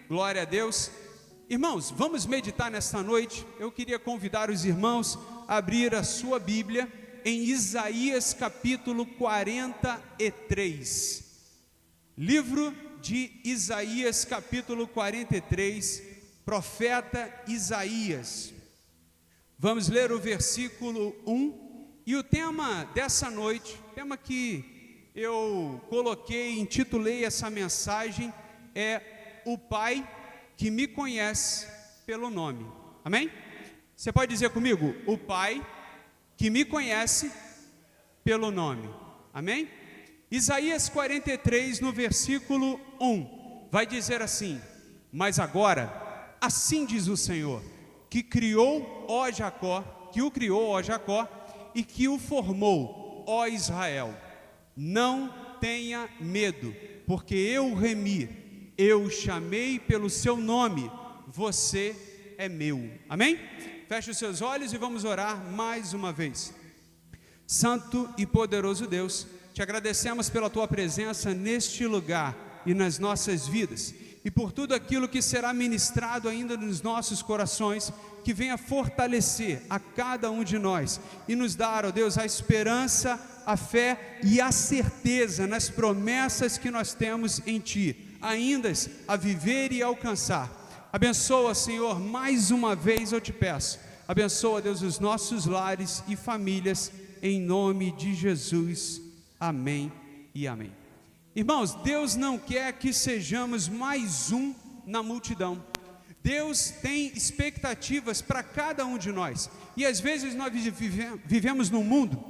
Glória a Deus. Irmãos, vamos meditar nesta noite. Eu queria convidar os irmãos a abrir a sua Bíblia em Isaías capítulo 43. Livro de Isaías capítulo 43, profeta Isaías. Vamos ler o versículo 1. E o tema dessa noite, tema que eu coloquei, intitulei essa mensagem, é o Pai que me conhece pelo nome. Amém? Você pode dizer comigo? O Pai que me conhece pelo nome. Amém? Isaías 43, no versículo 1, vai dizer assim: mas agora, assim diz o Senhor, que criou, ó Jacó, que o criou, ó Jacó, e que o formou, ó Israel. Não tenha medo, porque eu o remi, eu o chamei pelo seu nome, você é meu. Amém? Feche os seus olhos e vamos orar mais uma vez. Santo e poderoso Deus, te agradecemos pela tua presença neste lugar e nas nossas vidas, e por tudo aquilo que será ministrado ainda nos nossos corações, que venha fortalecer a cada um de nós e nos dar, ó Deus, a esperança, a fé e a certeza nas promessas que nós temos em Ti, ainda a viver e alcançar. Abençoa, Senhor, mais uma vez eu te peço, abençoa, Deus, os nossos lares e famílias, em nome de Jesus. Amém e amém. Irmãos, Deus não quer que sejamos mais um na multidão. Deus tem expectativas para cada um de nós. E às vezes nós vivemos num mundo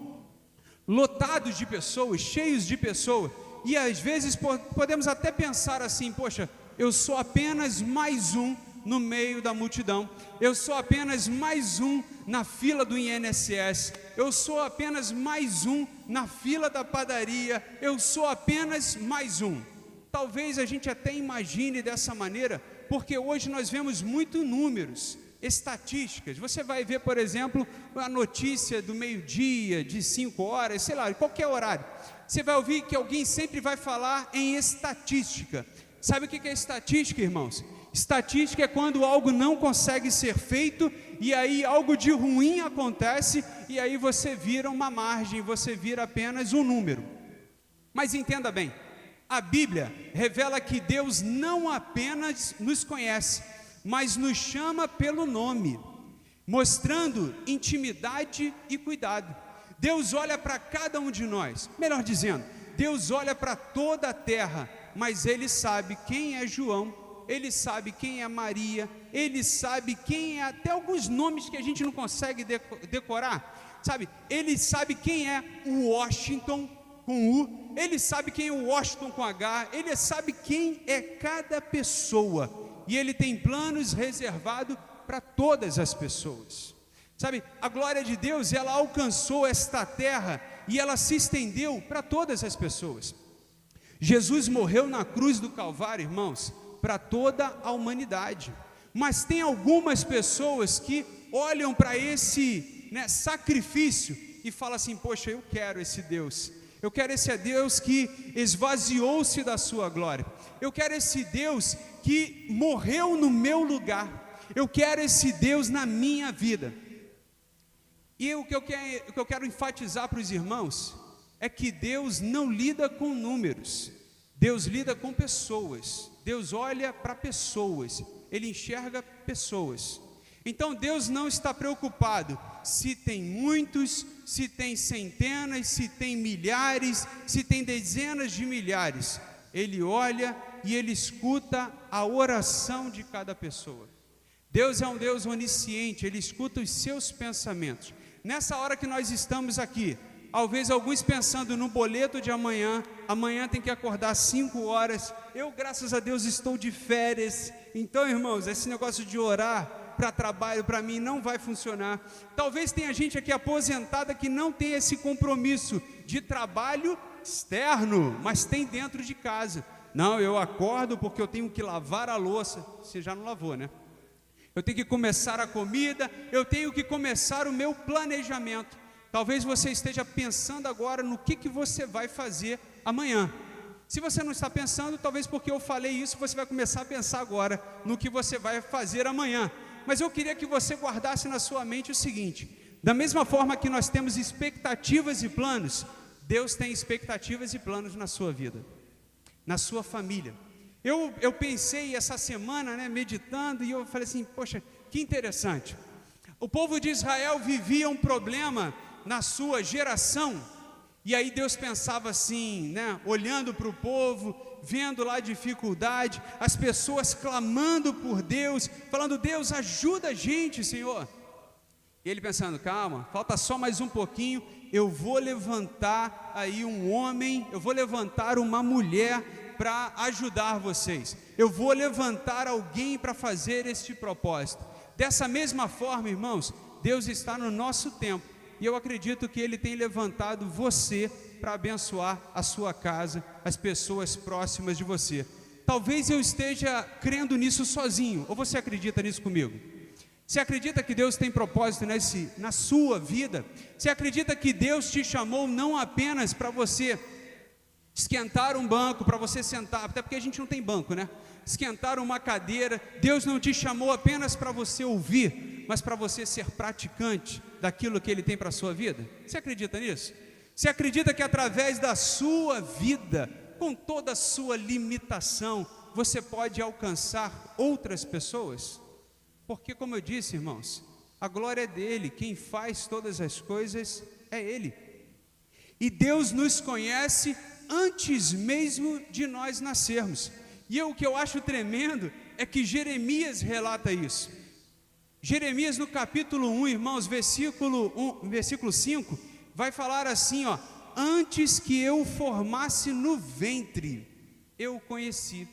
lotado de pessoas, cheios de pessoas. E às vezes podemos até pensar assim: poxa, eu sou apenas mais um no meio da multidão. Eu sou apenas mais um na fila do INSS. Eu sou apenas mais um na fila da padaria. Eu sou apenas mais um. Talvez a gente até imagine dessa maneira, porque hoje nós vemos muito números, estatísticas. Você vai ver, por exemplo, a notícia do meio-dia, de 5 horas, sei lá, qualquer horário. Você vai ouvir que alguém sempre vai falar em estatística. Sabe o que é estatística, irmãos? Estatística é quando algo não consegue ser feito e aí algo de ruim acontece e aí você vira uma margem, você vira apenas um número. Mas entenda bem, a Bíblia revela que Deus não apenas nos conhece, mas nos chama pelo nome, mostrando intimidade e cuidado. Deus olha para cada um de nós, melhor dizendo, Deus olha para toda a terra, mas Ele sabe quem é João, Ele sabe quem é Maria, Ele sabe quem é até alguns nomes que a gente não consegue decorar, sabe? Ele sabe quem é o Washington com U, Ele sabe quem é o Washington com H, Ele sabe quem é cada pessoa, e Ele tem planos reservados para todas as pessoas, sabe? A glória de Deus, ela alcançou esta terra e ela se estendeu para todas as pessoas. Jesus morreu na cruz do Calvário, irmãos, para toda a humanidade, mas tem algumas pessoas que olham para esse sacrifício e falam assim: poxa, eu quero esse Deus, eu quero esse Deus que esvaziou-se da sua glória, eu quero esse Deus que morreu no meu lugar, eu quero esse Deus na minha vida. E o que eu quero enfatizar para os irmãos é que Deus não lida com números, Deus lida com pessoas. Deus olha para pessoas, Ele enxerga pessoas. Então Deus não está preocupado se tem muitos, se tem centenas, se tem milhares, se tem dezenas de milhares. Ele olha e Ele escuta a oração de cada pessoa. Deus é um Deus onisciente, Ele escuta os seus pensamentos. Nessa hora que nós estamos aqui, talvez alguns pensando no boleto de amanhã, amanhã tem que acordar 5 horas, eu graças a Deus estou de férias, então irmãos, esse negócio de orar para trabalho, para mim não vai funcionar. Talvez tenha gente aqui aposentada que não tem esse compromisso de trabalho externo, mas tem dentro de casa. Não, eu acordo porque eu tenho que lavar a louça, você já não lavou, né? Eu tenho que começar a comida, eu tenho que começar o meu planejamento. Talvez você esteja pensando agora no que você vai fazer amanhã. Se você não está pensando, talvez porque eu falei isso, você vai começar a pensar agora no que você vai fazer amanhã. Mas eu queria que você guardasse na sua mente o seguinte: da mesma forma que nós temos expectativas e planos, Deus tem expectativas e planos na sua vida, na sua família. Eu pensei essa semana, né, meditando, e eu falei assim, poxa, que interessante. O povo de Israel vivia um problema na sua geração, e aí Deus pensava assim, né, olhando para o povo, vendo lá a dificuldade, as pessoas clamando por Deus, falando, Deus, ajuda a gente, Senhor. E ele pensando, calma, falta só mais um pouquinho, eu vou levantar aí um homem, eu vou levantar uma mulher para ajudar vocês, eu vou levantar alguém para fazer este propósito. Dessa mesma forma, irmãos, Deus está no nosso tempo, e eu acredito que Ele tem levantado você para abençoar a sua casa, as pessoas próximas de você. Talvez eu esteja crendo nisso sozinho, ou você acredita nisso comigo? Você acredita que Deus tem propósito na sua vida? Você acredita que Deus te chamou não apenas para você esquentar um banco, para você sentar, até porque a gente não tem banco, né? Esquentar uma cadeira. Deus não te chamou apenas para você ouvir, mas para você ser praticante daquilo que Ele tem para a sua vida. Você acredita nisso? Você acredita que através da sua vida, com toda a sua limitação, você pode alcançar outras pessoas? Porque, como eu disse, irmãos, a glória é dele, quem faz todas as coisas é Ele. E Deus nos conhece antes mesmo de nós nascermos. E o que eu acho tremendo é que Jeremias relata isso. Jeremias no capítulo 1, irmãos, versículo 5, vai falar assim, ó: antes que eu formasse no ventre, eu o conheci.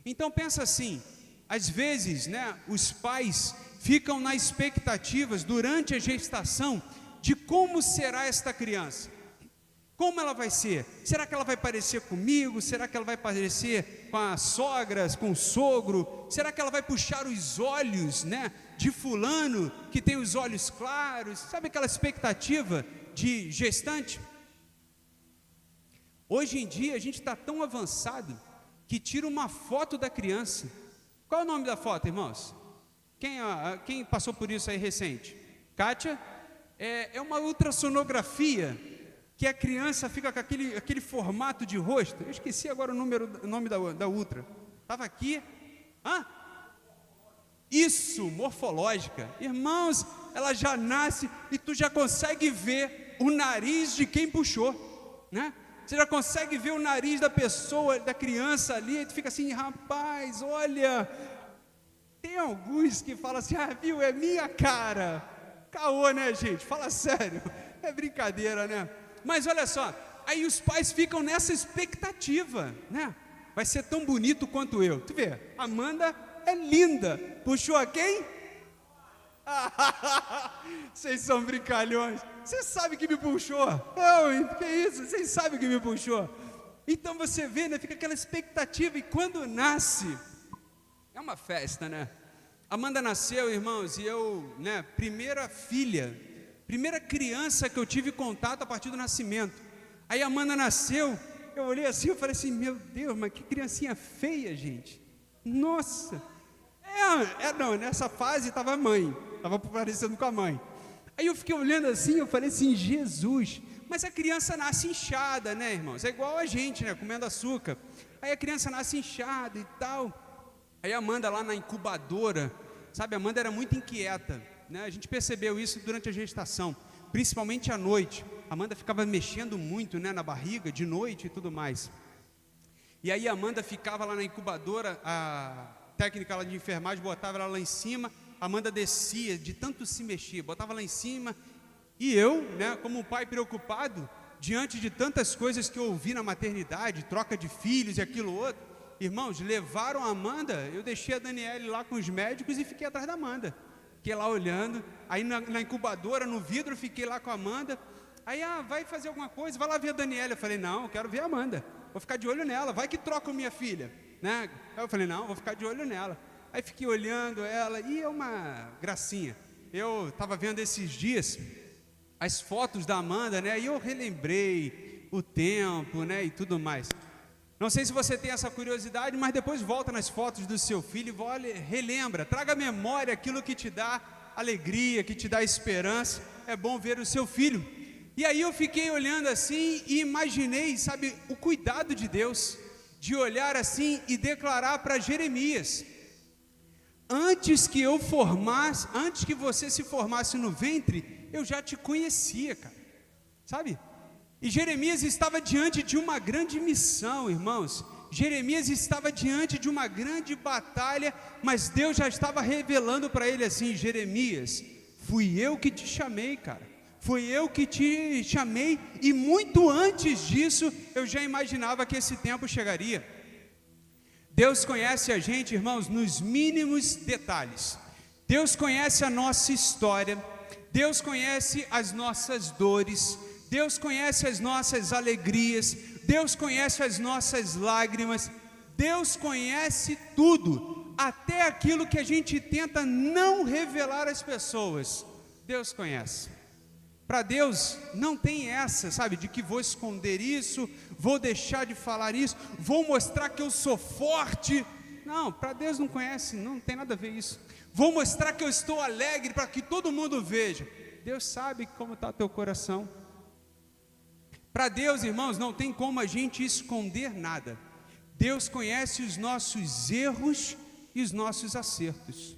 Então pensa assim, às vezes, né, os pais ficam na expectativas durante a gestação de como será esta criança. Como ela vai ser? Será que ela vai parecer comigo? Será que ela vai parecer com as sogras, com o sogro? Será que ela vai puxar os olhos, né, de fulano, que tem os olhos claros? Sabe aquela expectativa de gestante? Hoje em dia a gente está tão avançado que tira uma foto da criança. Qual é o nome da foto, irmãos? Quem passou por isso aí recente? Kátia? É uma ultrassonografia, que a criança fica com aquele formato de rosto. Eu esqueci agora o nome da ultra. Estava aqui. Isso, morfológica. Irmãos, ela já nasce e tu já consegue ver o nariz de quem puxou, né? Você já consegue ver o nariz da pessoa, da criança ali, e tu fica assim, rapaz, olha. Tem alguns que falam assim, viu, é minha cara. Caô, né, gente? Fala sério. É brincadeira, né? Mas olha só, aí os pais ficam nessa expectativa, né? Vai ser tão bonito quanto eu. Tu vê, Amanda é linda. Puxou a quem? Vocês são brincalhões. Você sabe que me puxou? Não, que isso? Vocês sabem que me puxou. Então você vê, né? Fica aquela expectativa, e quando nasce, é uma festa, né? Amanda nasceu, irmãos, e eu, né, primeira filha, primeira criança que eu tive contato a partir do nascimento. Aí a Amanda nasceu, eu olhei assim, eu falei assim, meu Deus, mas que criancinha feia, gente. Nossa. Não, nessa fase estava a mãe, estava parecendo com a mãe. Aí eu fiquei olhando assim, eu falei assim, Jesus. Mas a criança nasce inchada, né, irmãos? É igual a gente, né, comendo açúcar. Aí a criança nasce inchada e tal. Aí a Amanda lá na incubadora, sabe, a Amanda era muito inquieta, né? A gente percebeu isso durante a gestação, principalmente à noite. A Amanda ficava mexendo muito, né, na barriga, de noite e tudo mais. E aí a Amanda ficava lá na incubadora, a técnica lá de enfermagem botava ela lá em cima, a Amanda descia, de tanto se mexer, botava lá em cima. E eu, né, como um pai preocupado, diante de tantas coisas que eu ouvi na maternidade, troca de filhos e aquilo outro, irmãos, levaram a Amanda, eu deixei a Daniele lá com os médicos e fiquei atrás da Amanda. Fiquei lá olhando, aí na incubadora, no vidro, fiquei lá com a Amanda. Aí, vai fazer alguma coisa, vai lá ver a Daniele. Eu falei, não, eu quero ver a Amanda, vou ficar de olho nela, vai que troca minha filha, né? Aí eu falei, não, vou ficar de olho nela. Aí fiquei olhando ela, e é uma gracinha. Eu estava vendo esses dias as fotos da Amanda, né? E eu relembrei o tempo, né? E tudo mais. Não sei se você tem essa curiosidade, mas depois volta nas fotos do seu filho e relembra, traga à memória aquilo que te dá alegria, que te dá esperança. É bom ver o seu filho. E aí eu fiquei olhando assim e imaginei, sabe, o cuidado de Deus, de olhar assim e declarar para Jeremias: antes que você se formasse no ventre, eu já te conhecia, cara, sabe? E Jeremias estava diante de uma grande missão, irmãos. Jeremias estava diante de uma grande batalha, mas Deus já estava revelando para ele assim: Jeremias, fui eu que te chamei, cara. Fui eu que te chamei, e muito antes disso, eu já imaginava que esse tempo chegaria. Deus conhece a gente, irmãos, nos mínimos detalhes. Deus conhece a nossa história, Deus conhece as nossas dores, Deus conhece as nossas alegrias, Deus conhece as nossas lágrimas, Deus conhece tudo, até aquilo que a gente tenta não revelar às pessoas, Deus conhece. Para Deus não tem essa, sabe, de que vou esconder isso, vou deixar de falar isso, vou mostrar que eu sou forte. Não, para Deus não conhece, não tem nada a ver isso. Vou mostrar que eu estou alegre para que todo mundo veja. Deus sabe como está teu coração. Para Deus, irmãos, não tem como a gente esconder nada. Deus conhece os nossos erros e os nossos acertos.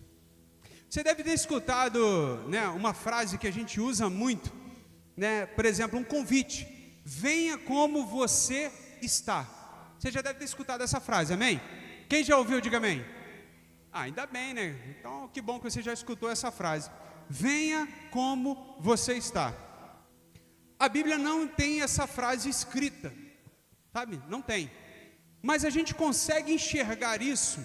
Você deve ter escutado, né, uma frase que a gente usa muito, né, por exemplo, um convite: venha como você está. Você já deve ter escutado essa frase, amém? Quem já ouviu, diga amém. Ainda bem, né? Então, que bom que você já escutou essa frase. Venha como você está. A Bíblia não tem essa frase escrita, sabe? Não tem. Mas a gente consegue enxergar isso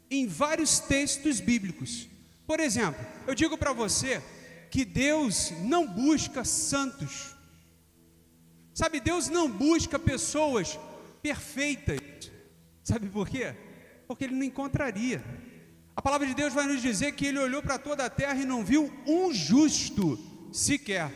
em vários textos bíblicos. Por exemplo, eu digo para você que Deus não busca santos. Sabe, Deus não busca pessoas perfeitas. Sabe por quê? Porque Ele não encontraria. A palavra de Deus vai nos dizer que Ele olhou para toda a terra e não viu um justo sequer.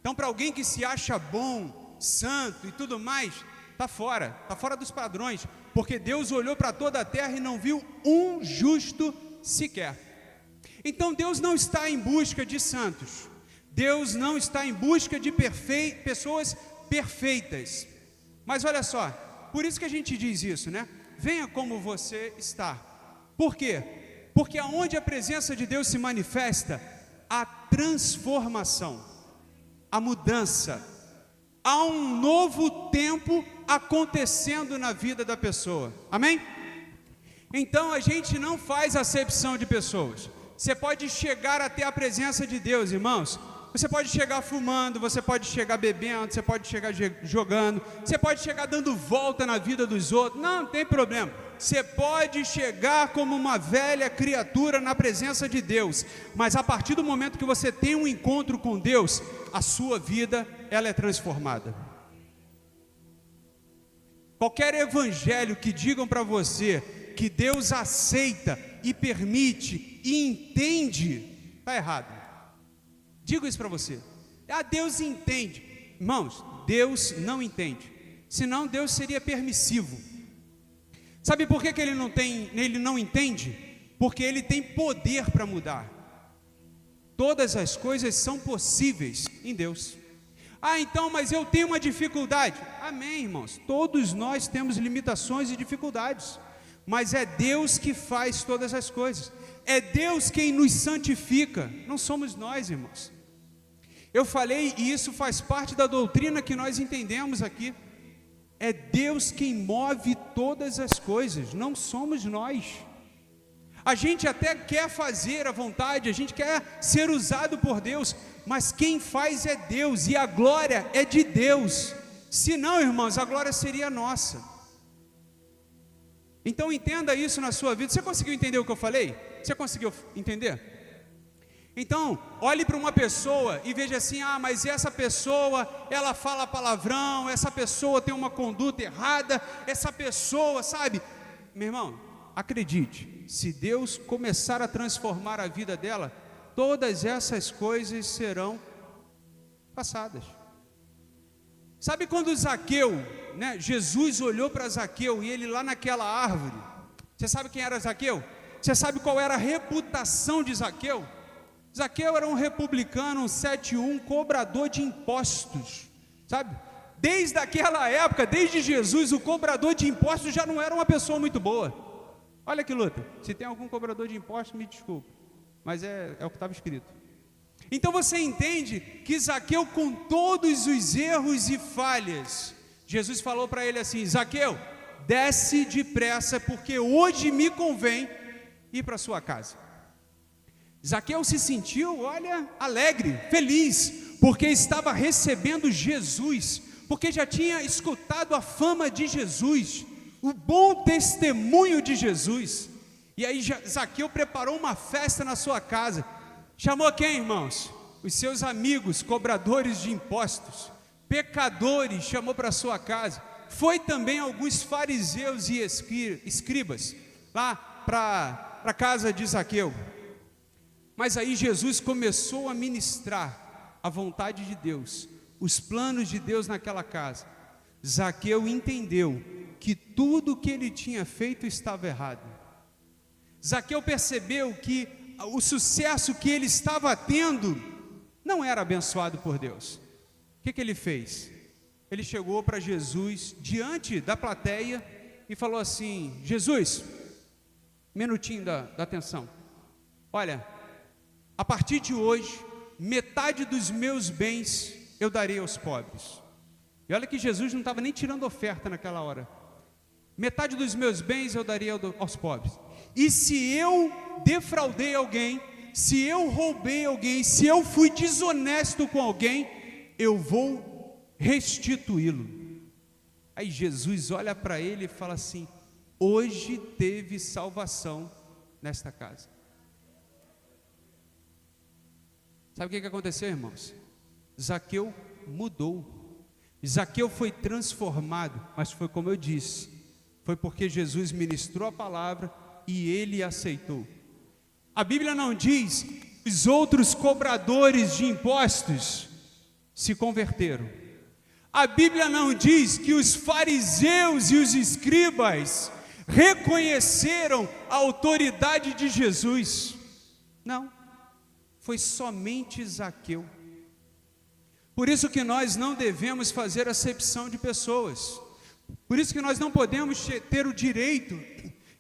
Então, para alguém que se acha bom, santo e tudo mais, está fora dos padrões, porque Deus olhou para toda a terra e não viu um justo sequer. Então, Deus não está em busca de santos, Deus não está em busca de pessoas perfeitas. Mas olha só, por isso que a gente diz isso, né? Venha como você está. Por quê? Porque aonde a presença de Deus se manifesta, a transformação, a mudança, há um novo tempo acontecendo na vida da pessoa, amém? Então a gente não faz acepção de pessoas. Você pode chegar até a presença de Deus, irmãos. Você pode chegar fumando, você pode chegar bebendo, você pode chegar jogando, você pode chegar dando volta na vida dos outros, não tem problema. Você pode chegar como uma velha criatura na presença de Deus, mas a partir do momento que você tem um encontro com Deus, a sua vida, ela é transformada. Qualquer evangelho que digam para você que Deus aceita e permite e entende, está errado. Digo isso para você. Deus entende. Irmãos, Deus não entende. Senão Deus seria permissivo. Sabe por que ele não entende? Porque Ele tem poder para mudar. Todas as coisas são possíveis em Deus. Então, mas eu tenho uma dificuldade. Amém, irmãos. Todos nós temos limitações e dificuldades. Mas é Deus que faz todas as coisas. É Deus quem nos santifica. Não somos nós, irmãos. Eu falei, e isso faz parte da doutrina que nós entendemos aqui. É Deus quem move todas as coisas, não somos nós. A gente até quer fazer a vontade, a gente quer ser usado por Deus, mas quem faz é Deus, e a glória é de Deus. Se não, irmãos, a glória seria nossa. Então entenda isso na sua vida. Você conseguiu entender o que eu falei? Você conseguiu entender? Então, olhe para uma pessoa e veja assim: mas essa pessoa, ela fala palavrão, essa pessoa tem uma conduta errada, essa pessoa, sabe? Meu irmão, acredite, se Deus começar a transformar a vida dela, todas essas coisas serão passadas. Sabe quando Zaqueu né, Jesus olhou para Zaqueu e ele lá naquela árvore, você sabe quem era Zaqueu? Você sabe qual era a reputação de Zaqueu? Zaqueu era um republicano, um 7-1, cobrador de impostos, sabe? Desde aquela época, desde Jesus, o cobrador de impostos já não era uma pessoa muito boa. Olha que luta, se tem algum cobrador de impostos, me desculpe, mas é o que estava escrito. Então você entende que Zaqueu, com todos os erros e falhas, Jesus falou para ele assim: Zaqueu, desce depressa, porque hoje me convém ir para sua casa. Zaqueu se sentiu, olha, alegre, feliz, porque estava recebendo Jesus, porque já tinha escutado a fama de Jesus, o bom testemunho de Jesus. E aí Zaqueu preparou uma festa na sua casa. Chamou quem, irmãos? Os seus amigos, cobradores de impostos, pecadores, chamou para sua casa. Foi também alguns fariseus e escribas lá para a casa de Zaqueu. Mas aí Jesus começou a ministrar a vontade de Deus, os planos de Deus naquela casa. Zaqueu entendeu que tudo que ele tinha feito estava errado. Zaqueu percebeu que o sucesso que ele estava tendo não era abençoado por Deus. O que ele fez? Ele chegou para Jesus diante da plateia e falou assim: Jesus, minutinho da atenção, olha, a partir de hoje, metade dos meus bens eu darei aos pobres. E olha que Jesus não estava nem tirando oferta naquela hora. Metade dos meus bens eu darei aos pobres. E se eu defraudei alguém, se eu roubei alguém, se eu fui desonesto com alguém, eu vou restituí-lo. Aí Jesus olha para ele e fala assim: hoje teve salvação nesta casa. Sabe o que aconteceu, irmãos? Zaqueu mudou. Zaqueu foi transformado, mas foi como eu disse, foi porque Jesus ministrou a palavra e ele aceitou. A Bíblia não diz que os outros cobradores de impostos se converteram. A Bíblia não diz que os fariseus e os escribas reconheceram a autoridade de Jesus. Não, foi somente Zaqueu. Por isso que nós não devemos fazer acepção de pessoas. Por isso que nós não podemos ter o direito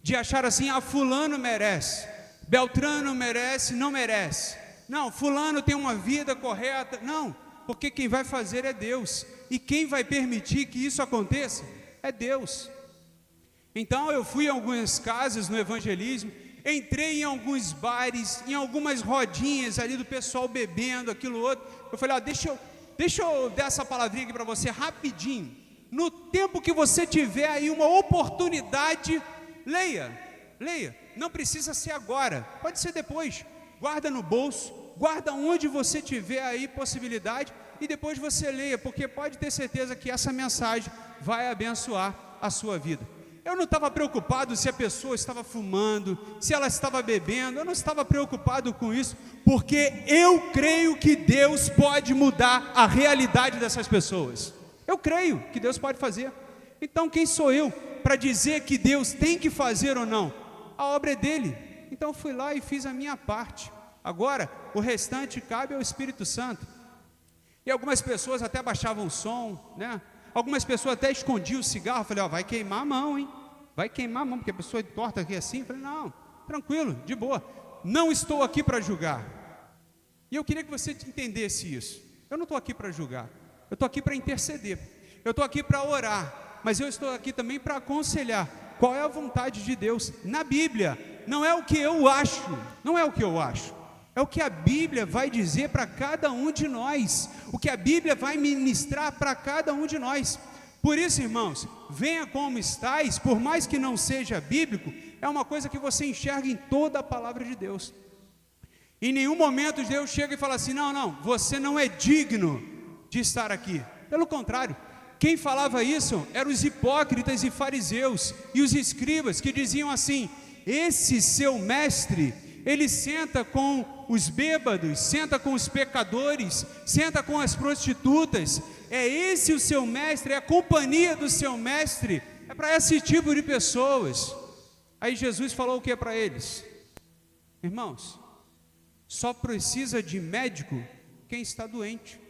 de achar assim: ah, fulano merece, Beltrano merece, não merece. Não, fulano tem uma vida correta. Não, porque quem vai fazer é Deus. E quem vai permitir que isso aconteça é Deus. Então eu fui em algumas casas no evangelismo, entrei em alguns bares, em algumas rodinhas ali do pessoal bebendo, aquilo outro. Eu falei: deixa eu dar essa palavrinha aqui para você rapidinho. No tempo que você tiver aí uma oportunidade, leia. Não precisa ser agora, pode ser depois. Guarda no bolso, guarda onde você tiver aí possibilidade, e depois você leia, porque pode ter certeza que essa mensagem vai abençoar a sua vida. Eu não estava preocupado se a pessoa estava fumando, se ela estava bebendo, eu não estava preocupado com isso, porque eu creio que Deus pode mudar a realidade dessas pessoas. Eu creio que Deus pode fazer. Então quem sou eu para dizer que Deus tem que fazer ou não? A obra é dele. Então eu fui lá e fiz a minha parte. Agora o restante cabe ao Espírito Santo. E algumas pessoas até baixavam o som, né? Algumas pessoas até escondiam o cigarro. Eu falei: ó, vai queimar a mão, hein? Vai queimar a mão, porque a pessoa torta aqui assim. Eu falei: não, tranquilo, de boa. Não estou aqui para julgar. E eu queria que você entendesse isso. Eu não estou aqui para julgar. Eu estou aqui para interceder. Eu estou aqui para orar. Mas eu estou aqui também para aconselhar qual é a vontade de Deus na Bíblia. Não é o que eu acho. Não é o que eu acho. É o que a Bíblia vai dizer para cada um de nós, o que a Bíblia vai ministrar para cada um de nós. Por isso, irmãos, venha como estais, por mais que não seja bíblico, é uma coisa que você enxerga em toda a palavra de Deus. Em nenhum momento Deus chega e fala assim: não, você não é digno de estar aqui. Pelo contrário, quem falava isso eram os hipócritas e fariseus e os escribas, que diziam assim: esse seu mestre, ele senta com os bêbados, senta com os pecadores, senta com as prostitutas, é esse o seu mestre, é a companhia do seu mestre, é para esse tipo de pessoas. Aí Jesus falou o que para eles? Irmãos, só precisa de médico quem está doente,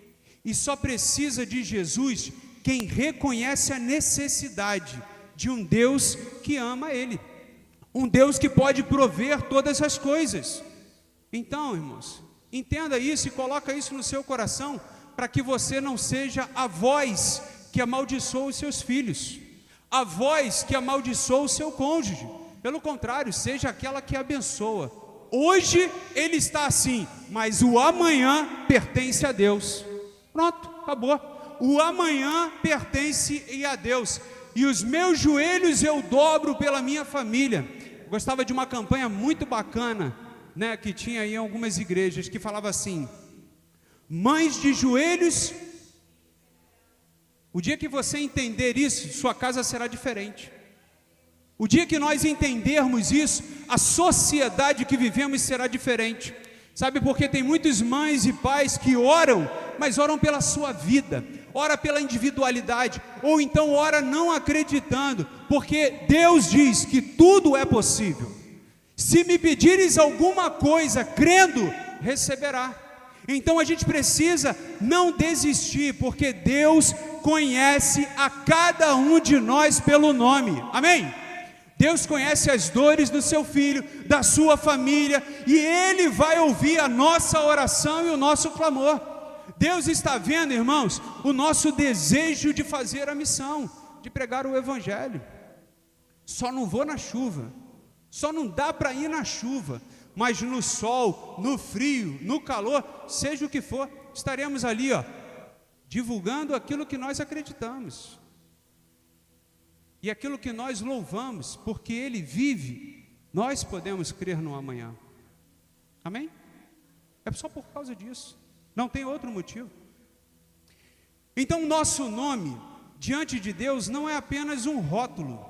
e só precisa de Jesus quem reconhece a necessidade de um Deus que ama ele, um Deus que pode prover todas as coisas. Então, irmãos, entenda isso e coloca isso no seu coração, para que você não seja a voz que amaldiçoa os seus filhos, a voz que amaldiçoa o seu cônjuge. Pelo contrário, seja aquela que abençoa. Hoje ele está assim, mas o amanhã pertence a Deus. Pronto, acabou. O amanhã pertence a Deus. E os meus joelhos eu dobro pela minha família. Eu gostava de uma campanha muito bacana, né, que tinha aí em algumas igrejas, que falava assim: mães de joelhos. O dia que você entender isso, sua casa será diferente. O dia que nós entendermos isso, a sociedade que vivemos será diferente. Sabe, porque tem muitas mães e pais que oram, mas oram pela sua vida, ora pela individualidade, ou então ora não acreditando, porque Deus diz que tudo é possível. Se me pedires alguma coisa, crendo, receberá. Então a gente precisa não desistir, porque Deus conhece a cada um de nós pelo nome. Amém? Deus conhece as dores do seu filho, da sua família, e Ele vai ouvir a nossa oração e o nosso clamor. Deus está vendo, irmãos, o nosso desejo de fazer a missão, de pregar o Evangelho. Só não vou na chuva, só não dá para ir na chuva, mas no sol, no frio, no calor, seja o que for, estaremos ali, divulgando aquilo que nós acreditamos. E aquilo que nós louvamos, porque Ele vive, nós podemos crer no amanhã. Amém? É só por causa disso, não tem outro motivo. Então o nosso nome diante de Deus não é apenas um rótulo.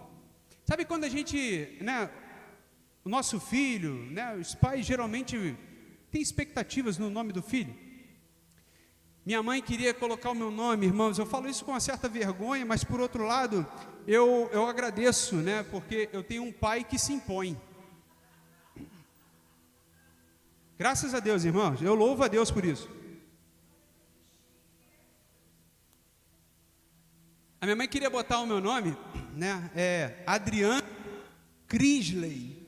Sabe quando a gente, o nosso filho, os pais geralmente têm expectativas no nome do filho? Minha mãe queria colocar o meu nome, irmãos, eu falo isso com uma certa vergonha, mas por outro lado, eu agradeço, porque eu tenho um pai que se impõe. Graças a Deus, irmãos, eu louvo a Deus por isso. A minha mãe queria botar o meu nome, Adriano Crisley.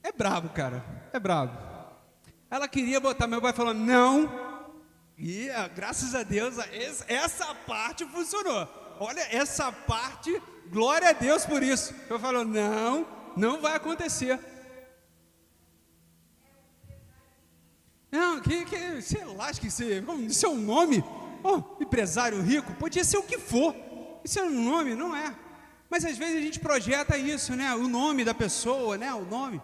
É brabo, cara, é brabo. Ela queria botar, meu pai falou, não, e graças a Deus, essa parte funcionou. Olha, essa parte, glória a Deus por isso. Eu falo, não vai acontecer. Não, sei lá, acho que isso é um nome, empresário rico, podia ser o que for, isso é um nome, não é. Mas às vezes a gente projeta isso, o nome da pessoa, o nome.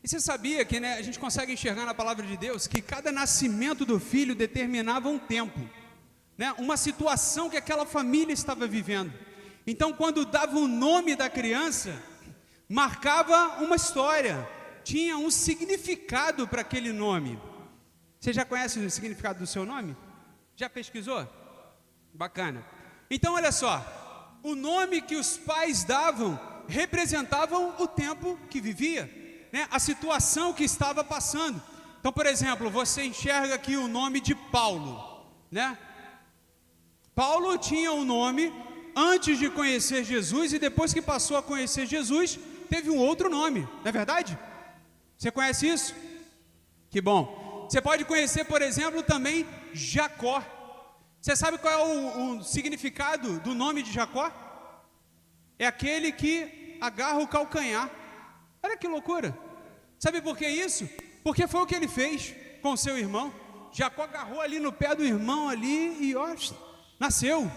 E você sabia que a gente consegue enxergar na palavra de Deus que cada nascimento do filho determinava um tempo, uma situação que aquela família estava vivendo. Então quando dava o nome da criança, marcava uma história, tinha um significado para aquele nome. Você já conhece o significado do seu nome? Já pesquisou? Bacana. Então olha só, o nome que os pais davam representavam o tempo que vivia, a situação que estava passando. Então, por exemplo, você enxerga aqui o nome de Paulo, Paulo tinha um nome antes de conhecer Jesus, e depois que passou a conhecer Jesus, teve um outro nome, não é verdade? Você conhece isso? Que bom. Você pode conhecer, por exemplo, também Jacó. Você sabe qual é o significado do nome de Jacó? É aquele que agarra o calcanhar. Olha que loucura. Sabe por que isso? Porque foi o que ele fez com o seu irmão. Jacó agarrou ali no pé do irmão ali e nasceu.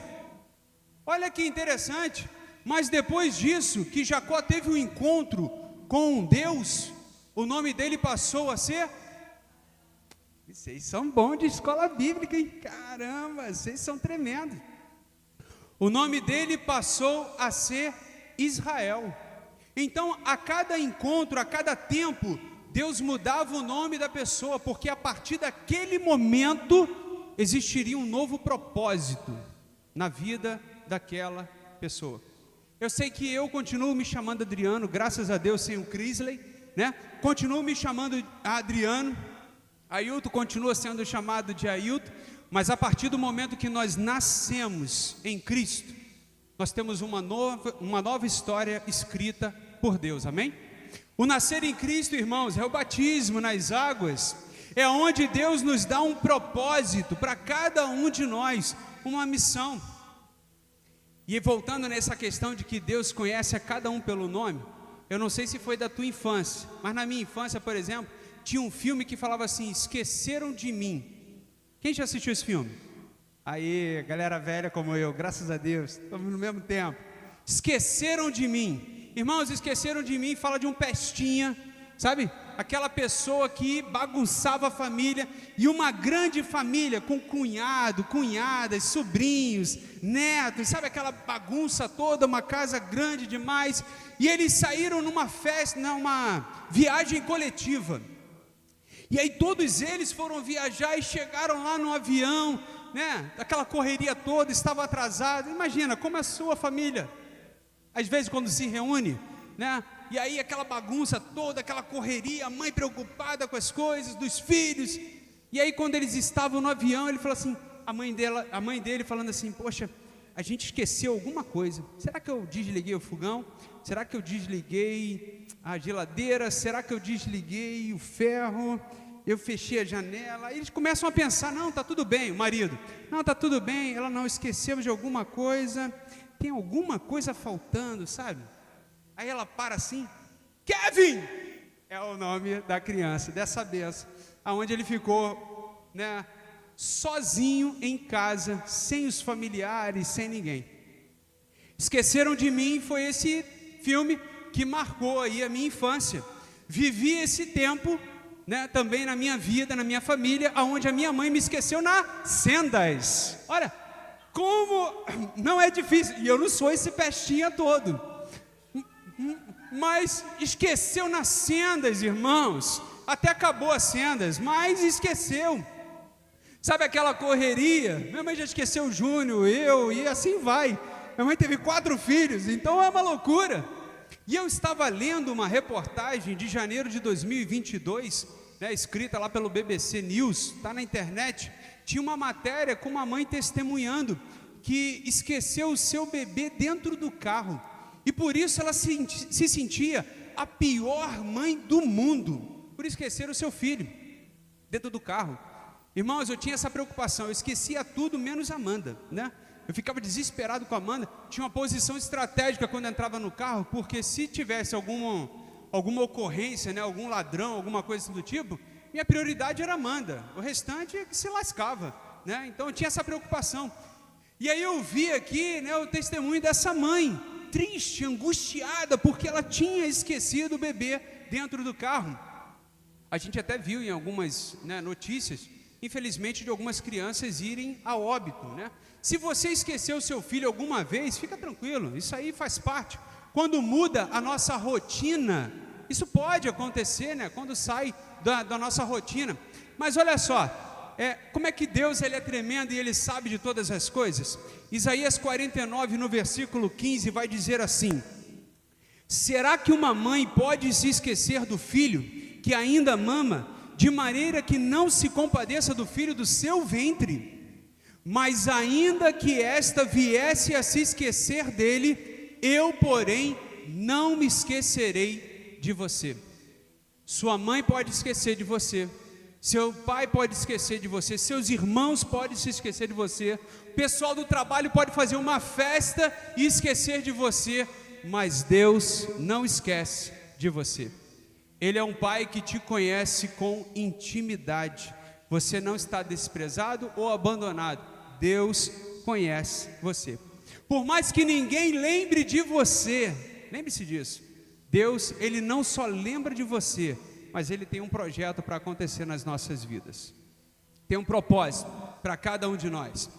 Olha que interessante. Mas depois disso, que Jacó teve um encontro com Deus, o nome dele passou a ser... Vocês são bons de escola bíblica, hein? Caramba, vocês são tremendos. O nome dele passou a ser Israel. Então, a cada encontro, a cada tempo, Deus mudava o nome da pessoa, porque a partir daquele momento existiria um novo propósito na vida daquela pessoa. Eu sei que eu continuo me chamando Adriano, graças a Deus, sem o Crisley, né? Continuo me chamando Adriano, Ailton continua sendo chamado de Ailton, mas a partir do momento que nós nascemos em Cristo, nós temos uma nova história escrita por Deus, amém? O nascer em Cristo, irmãos, é o batismo nas águas, é onde Deus nos dá um propósito para cada um de nós, uma missão. E voltando nessa questão de que Deus conhece a cada um pelo nome, eu não sei se foi da tua infância, mas na minha infância, por exemplo, tinha um filme que falava assim, Esqueceram de Mim. Quem já assistiu esse filme? Aí, galera velha como eu, graças a Deus, estamos no mesmo tempo. Esqueceram de Mim. Irmãos, Esqueceram de Mim fala de um pestinha, sabe? Aquela pessoa que bagunçava a família, e uma grande família com cunhado, cunhadas, sobrinhos, netos, sabe aquela bagunça toda, uma casa grande demais, e eles saíram numa festa, numa viagem coletiva, e aí todos eles foram viajar e chegaram lá no avião, né? Aquela correria toda, estava atrasado. Imagina como é a sua família, às vezes quando se reúne, né? E aí aquela bagunça toda, aquela correria, a mãe preocupada com as coisas dos filhos. E aí quando eles estavam no avião, ele falou assim, a mãe dele falando assim, poxa, a gente esqueceu alguma coisa. Será que eu desliguei o fogão? Será que eu desliguei a geladeira? Será que eu desliguei o ferro? Eu fechei a janela. Aí eles começam a pensar, não, está tudo bem, o marido. Não, está tudo bem, ela não esqueceu de alguma coisa. Tem alguma coisa faltando, sabe? Aí ela para assim, Kevin, é o nome da criança, dessa benção, aonde ele ficou, né, sozinho em casa, sem os familiares, sem ninguém. Esqueceram de Mim foi esse filme que marcou aí a minha infância. Vivi esse tempo, né, também na minha vida, na minha família, aonde a minha mãe me esqueceu nas sendas. Olha, como não é difícil, e eu não sou esse pestinha todo, mas esqueceu nas sendas, irmãos. Até acabou as sendas, mas esqueceu. Sabe aquela correria? Minha mãe já esqueceu o Júnior, eu, e assim vai. Minha mãe teve 4 filhos, então é uma loucura. E eu estava lendo uma reportagem de janeiro de 2022, né, escrita lá pelo BBC News, está na internet. Tinha uma matéria com uma mãe testemunhando que esqueceu o seu bebê dentro do carro. E por isso ela se sentia a pior mãe do mundo, por esquecer o seu filho dentro do carro. Irmãos, eu tinha essa preocupação, eu esquecia tudo menos a Amanda, né? Eu ficava desesperado com a Amanda, tinha uma posição estratégica quando entrava no carro, porque se tivesse alguma ocorrência, né, algum ladrão, alguma coisa assim do tipo, minha prioridade era a Amanda, o restante é que se lascava, né? Então eu tinha essa preocupação. E aí eu vi aqui, né, o testemunho dessa mãe, triste, angustiada, porque ela tinha esquecido o bebê dentro do carro. A gente até viu em algumas, né, notícias, infelizmente, de algumas crianças irem a óbito, né? Se você esqueceu o seu filho alguma vez, fica tranquilo, isso aí faz parte. Quando muda a nossa rotina, isso pode acontecer, né? Quando sai da nossa rotina. Mas olha só, como é que Deus ele é tremendo e Ele sabe de todas as coisas? Isaías 49, no versículo 15, vai dizer assim: será que uma mãe pode se esquecer do filho que ainda mama, de maneira que não se compadeça do filho do seu ventre? Mas ainda que esta viesse a se esquecer dele, eu, porém, não me esquecerei de você. Sua mãe pode esquecer de você, seu pai pode esquecer de você, seus irmãos podem se esquecer de você, o pessoal do trabalho pode fazer uma festa e esquecer de você, mas Deus não esquece de você. Ele é um pai que te conhece com intimidade. Você não está desprezado ou abandonado. Deus conhece você. Por mais que ninguém lembre de você, lembre-se disso. Deus, Ele não só lembra de você, mas Ele tem um projeto para acontecer nas nossas vidas. Tem um propósito para cada um de nós.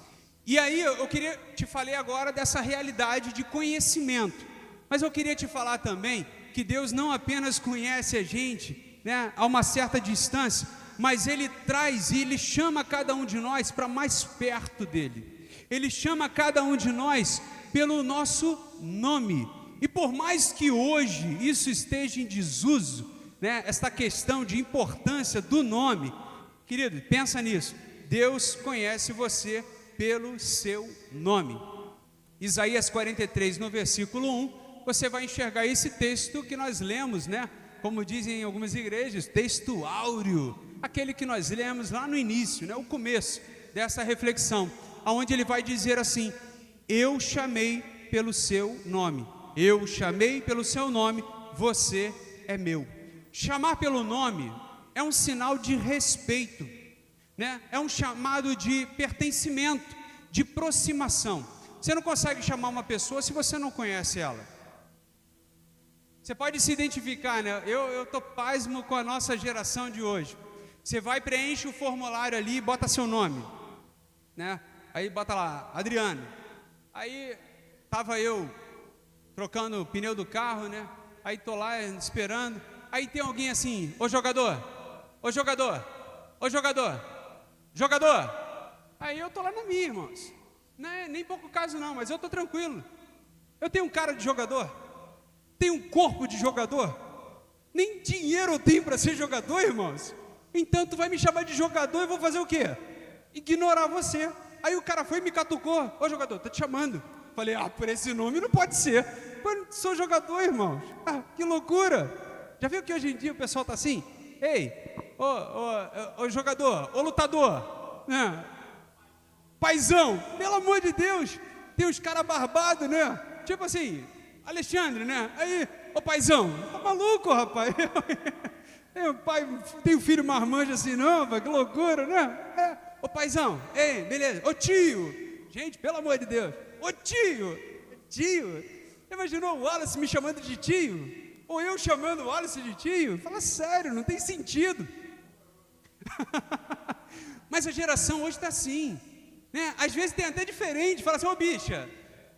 E aí eu queria te falar agora dessa realidade de conhecimento. Mas eu queria te falar também que Deus não apenas conhece a gente né, a uma certa distância, mas Ele traz e Ele chama cada um de nós para mais perto dEle. Ele chama cada um de nós pelo nosso nome. E por mais que hoje isso esteja em desuso, né, esta questão de importância do nome, querido, pensa nisso. Deus conhece você pelo seu nome. Isaías 43, no versículo 1, você vai enxergar esse texto que nós lemos, né? Como dizem em algumas igrejas, texto áureo, aquele que nós lemos lá no início, né? O começo dessa reflexão, onde ele vai dizer assim: eu chamei pelo seu nome, eu chamei pelo seu nome, você é meu. Chamar pelo nome é um sinal de respeito, né? É um chamado de pertencimento, de aproximação. Você não consegue chamar uma pessoa se você não conhece ela. Você pode se identificar, né? Eu estou pasmo com a nossa geração de hoje. Você vai, preenche o formulário ali e bota seu nome, né? Aí bota lá, Adriano. Aí estava eu trocando o pneu do carro, né? Aí estou lá esperando. Aí tem alguém assim: ô jogador, ô jogador, ô jogador, jogador. Aí eu estou lá na minha, irmãos. Não é nem pouco caso não, mas eu estou tranquilo. Eu tenho um cara de jogador, tenho um corpo de jogador, nem dinheiro eu tenho para ser jogador, irmãos. Então tu vai me chamar de jogador e vou fazer o quê? Ignorar você. Aí o cara foi e me catucou: ô jogador, tô te chamando. Falei: por esse nome não pode ser. Eu não sou jogador, irmãos. Que loucura. Já viu que hoje em dia o pessoal tá assim? Ei, ô jogador, ô lutador, né? Paizão, pelo amor de Deus. Tem uns caras barbados, né? Tipo assim, Alexandre, né? Aí, ô paizão, tá maluco, rapaz? Tem um filho marmanjo assim, não, pai, que loucura, né? Ô paizão, ei, beleza, ô tio, gente, pelo amor de Deus, ô tio, imaginou o Wallace me chamando de tio? Ou eu chamando o Wallace de tio? Fala sério, não tem sentido. Mas a geração hoje está assim, né? Às vezes tem até diferente, fala assim: ô bicha,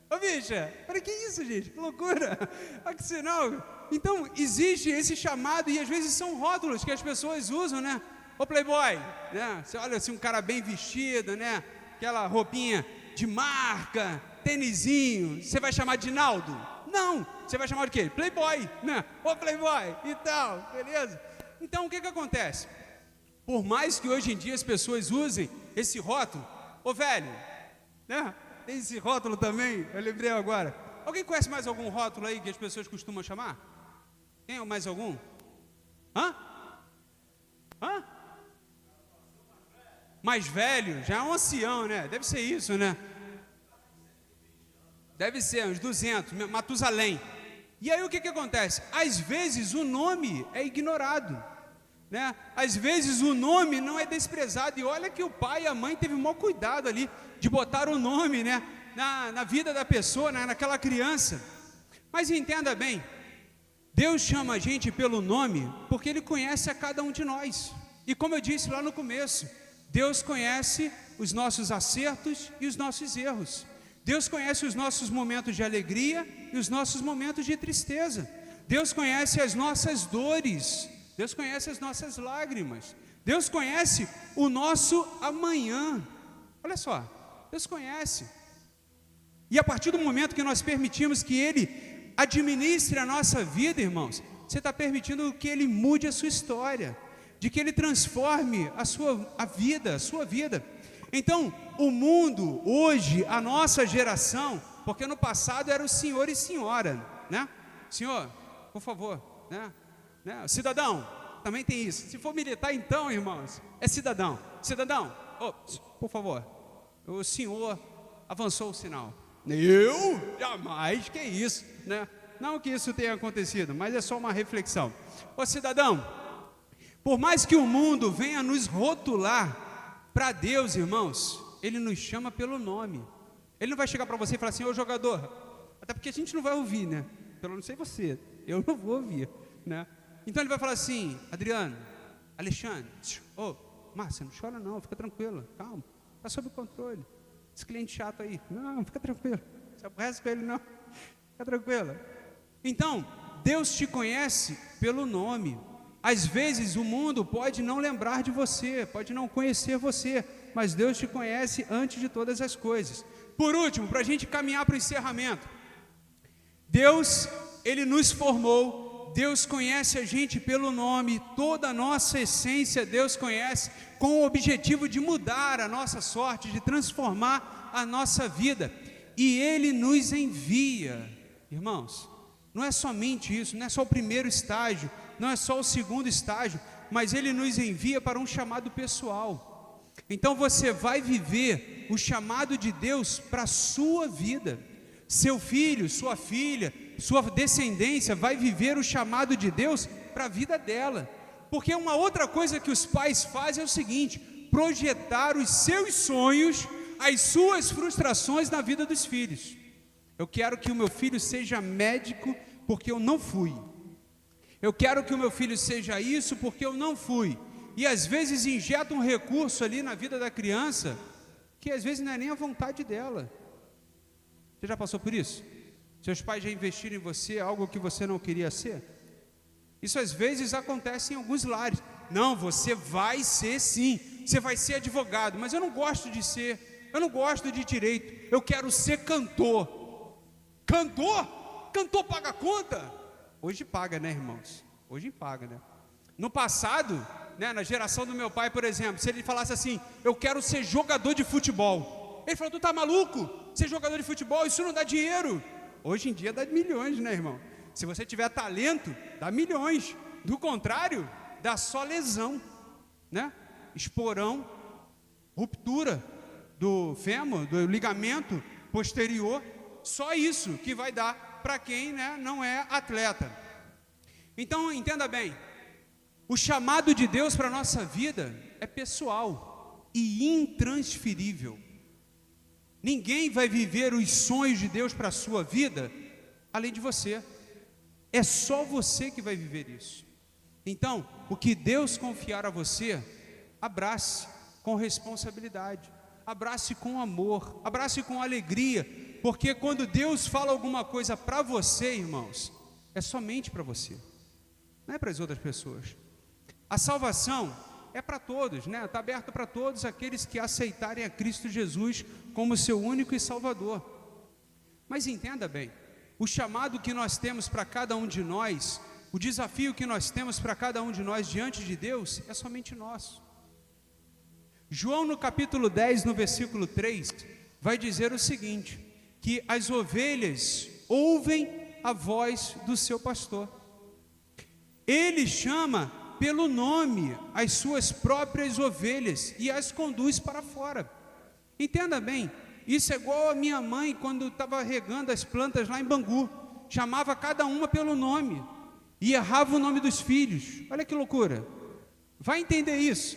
falei, que isso, gente, que loucura, olha que sinal. Então existe esse chamado e às vezes são rótulos que as pessoas usam, né? Ô playboy, né? Você olha assim, um cara bem vestido, né? Aquela roupinha de marca, tênisinho, você vai chamar de Naldo? Não, você vai chamar de quê? Playboy, né? Ô playboy e tal, beleza? Então o que acontece? Por mais que hoje em dia as pessoas usem esse rótulo, ô velho, né? Tem esse rótulo também, eu lembrei agora. Alguém conhece mais algum rótulo aí que as pessoas costumam chamar? Tem mais algum? Hã? Mais velho, já é um ancião, né? Deve ser isso, né? Deve ser, uns 200, Matusalém. E aí o que acontece? Às vezes o nome é ignorado, né? Às vezes o nome não é desprezado. E olha que o pai e a mãe teve mau cuidado ali de botar o nome, né, na vida da pessoa, né, naquela criança. Mas entenda bem, Deus chama a gente pelo nome porque Ele conhece a cada um de nós. E como eu disse lá no começo, Deus conhece os nossos acertos e os nossos erros. Deus conhece os nossos momentos de alegria e os nossos momentos de tristeza. Deus conhece as nossas dores. Deus conhece as nossas lágrimas. Deus conhece o nosso amanhã. Olha só, Deus conhece. E a partir do momento que nós permitimos que Ele administre a nossa vida, irmãos, você está permitindo que Ele mude a sua história, de que Ele transforme a sua vida. Então, o mundo, hoje, a nossa geração, porque no passado era o senhor e senhora, né? Senhor, por favor, né? Cidadão, também tem isso. Se for militar, então, irmãos, é cidadão. Cidadão, por favor, o senhor avançou o sinal. Eu? Jamais, que isso, né? Não que isso tenha acontecido, mas é só uma reflexão. Ô cidadão, por mais que o mundo venha nos rotular, para Deus, irmãos, Ele nos chama pelo nome. Ele não vai chegar para você e falar assim: ô jogador, até porque a gente não vai ouvir, né? Pelo menos sei você, eu não vou ouvir, né? Então Ele vai falar assim: Adriano, Alexandre, Márcia, não chora não, fica tranquilo, calma, está sob controle. Esse cliente chato aí, não, fica tranquilo, se aborrece com ele não, fica tranquilo. Então, Deus te conhece pelo nome. Às vezes o mundo pode não lembrar de você, pode não conhecer você, mas Deus te conhece antes de todas as coisas. Por último, para a gente caminhar para o encerramento, Deus, Ele nos formou, Deus conhece a gente pelo nome, toda a nossa essência Deus conhece, com o objetivo de mudar a nossa sorte, de transformar a nossa vida, e Ele nos envia. Irmãos, não é somente isso, não é só o primeiro estágio, não é só o segundo estágio, mas Ele nos envia para um chamado pessoal. Então você vai viver o chamado de Deus para a sua vida. Seu filho, sua filha, sua descendência vai viver o chamado de Deus para a vida dela. Porque uma outra coisa que os pais fazem é o seguinte: projetar os seus sonhos, as suas frustrações na vida dos filhos. Eu quero que o meu filho seja médico porque eu não fui. Eu quero que o meu filho seja isso porque eu não fui. E às vezes injeta um recurso ali na vida da criança que às vezes não é nem a vontade dela. Você já passou por isso? Seus pais já investiram em você algo que você não queria ser? Isso às vezes acontece em alguns lares. Não, você vai ser sim, você vai ser advogado, mas eu não gosto de ser, eu não gosto de direito, eu quero ser cantor. Cantor? Cantor paga conta? Hoje paga, né, irmãos? Hoje paga, né? No passado, né, na geração do meu pai, por exemplo, se ele falasse assim: eu quero ser jogador de futebol, ele falou: tu tá maluco? Ser jogador de futebol, isso não dá dinheiro. Hoje em dia dá milhões, né, irmão? Se você tiver talento, dá milhões. Do contrário, dá só lesão, né? Esporão, ruptura do fêmur, do ligamento posterior. Só isso que vai dar para quem, né, não é atleta. Então entenda bem, o chamado de Deus para a nossa vida é pessoal e intransferível. Ninguém vai viver os sonhos de Deus para a sua vida além de você. É só você que vai viver isso. Então, o que Deus confiar a você, abrace com responsabilidade, abrace com amor, abrace com alegria, porque quando Deus fala alguma coisa para você, irmãos, é somente para você, não é para as outras pessoas. A salvação é para todos, né? Está aberta para todos aqueles que aceitarem a Cristo Jesus como seu único e Salvador. Mas entenda bem, o chamado que nós temos para cada um de nós, o desafio que nós temos para cada um de nós diante de Deus, é somente nosso. João no capítulo 10, no versículo 3, vai dizer o seguinte, que as ovelhas ouvem a voz do seu pastor. Ele chama pelo nome as suas próprias ovelhas e as conduz para fora. Entenda bem, isso é igual a minha mãe quando estava regando as plantas lá em Bangu, chamava cada uma pelo nome e errava o nome dos filhos. Olha que loucura, vai entender isso.